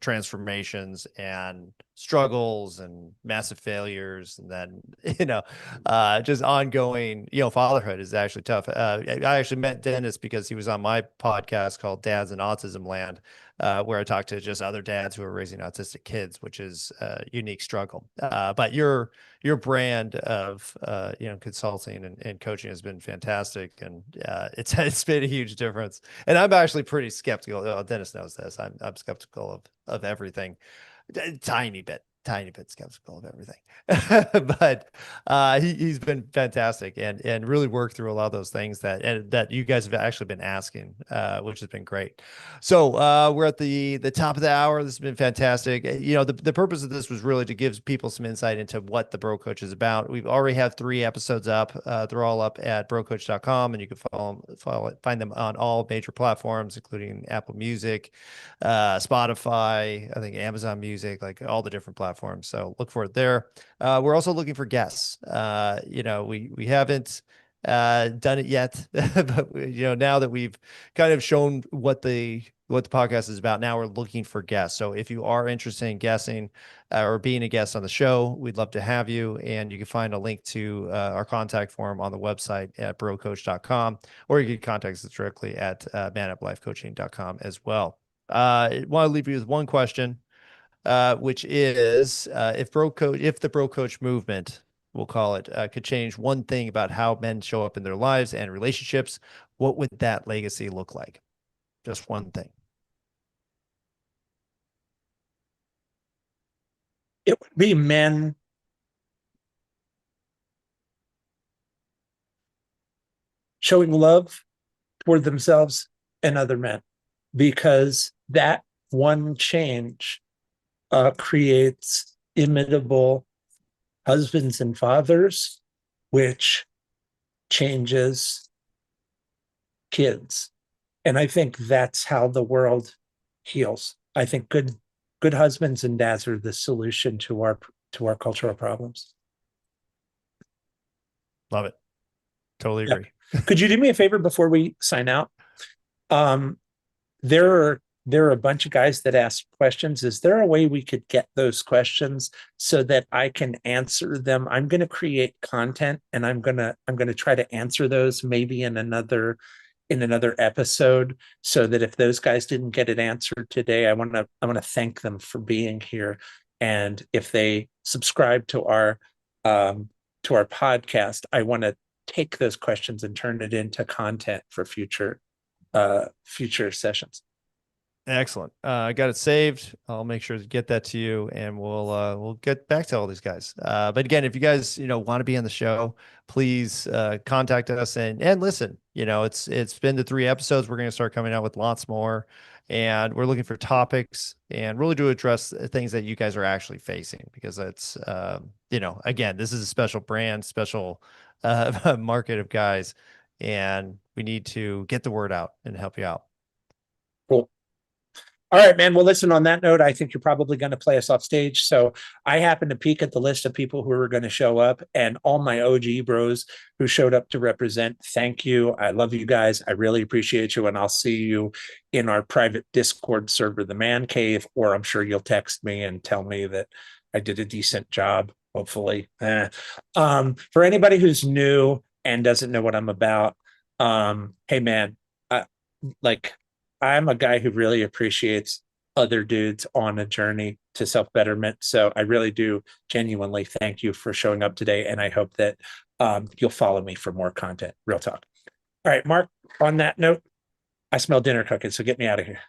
transformations and struggles and massive failures, and then just ongoing fatherhood is actually tough. I actually met Dennis because he was on my podcast called Dads in Autism Land, where I talked to just other dads who are raising autistic kids, which is a unique struggle. But your brand of consulting and coaching has been fantastic, and it's been a huge difference. And I'm actually pretty skeptical. Oh, Dennis knows this. I'm skeptical of everything, tiny bit skeptical of everything. But he's been fantastic and really worked through a lot of those things that you guys have actually been asking, which has been great. So we're at the top of the hour. This has been fantastic. The purpose of this was really to give people some insight into what the Bro Coach is about. We've already had 3 episodes up. They're all up at brocoach.com, and you can find them on all major platforms, including Apple Music, Spotify, I think Amazon Music, like all the different platforms. So look for it there. We're also looking for guests. We haven't done it yet, but now that we've kind of shown what the podcast is about, now we're looking for guests. So if you are interested in guessing or being a guest on the show, we'd love to have you. And you can find a link to our contact form on the website at brocoach.com, or you can contact us directly at manuplifecoaching.com as well. I want to leave you with one question, which is if the Bro Coach movement, we'll call it, could change one thing about how men show up in their lives and relationships, what would that legacy look like? Just one thing. It would be men showing love toward themselves and other men, because that one change creates imitable husbands and fathers, which changes kids. And I think that's how the world heals. I think good husbands and dads are the solution to our cultural problems. Love it. Totally Yeah. agree. Could you do me a favor before we sign out? Um, there are a bunch of guys that ask questions. Is there a way we could get those questions so that I can answer them? I'm going to create content, and I'm going to try to answer those maybe in another episode, so that if those guys didn't get it answered today, I want to thank them for being here. And if they subscribe to our podcast, I want to take those questions and turn it into content for future sessions. Excellent. I got it saved. I'll make sure to get that to you, and we'll get back to all these guys. But again, if you guys want to be on the show, please contact us and listen. It's been the 3 episodes. We're going to start coming out with lots more, and we're looking for topics and really to address things that you guys are actually facing, because it's again, this is a special brand, special market of guys, and we need to get the word out and help you out. Cool. All right, man. Well, listen, on that note, I think you're probably going to play us off stage. So I happened to peek at the list of people who were going to show up, and all my OG bros who showed up to represent. Thank you. I love you guys. I really appreciate you. And I'll see you in our private Discord server, the Man Cave, or I'm sure you'll text me and tell me that I did a decent job, hopefully. For anybody who's new and doesn't know what I'm about, hey, man, like, I'm a guy who really appreciates other dudes on a journey to self betterment. So I really do genuinely thank you for showing up today. And I hope that you'll follow me for more content. Real talk. All right, Mark, on that note, I smell dinner cooking. So get me out of here.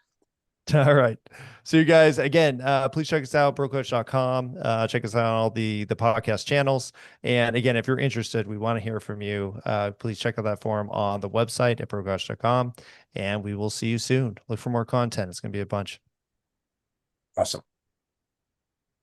All right. So you guys, again, please check us out, brocoach.com. Check us out on all the podcast channels. And again, if you're interested, we want to hear from you. Please check out that forum on the website at brocoach.com. And we will see you soon. Look for more content. It's going to be a bunch. Awesome.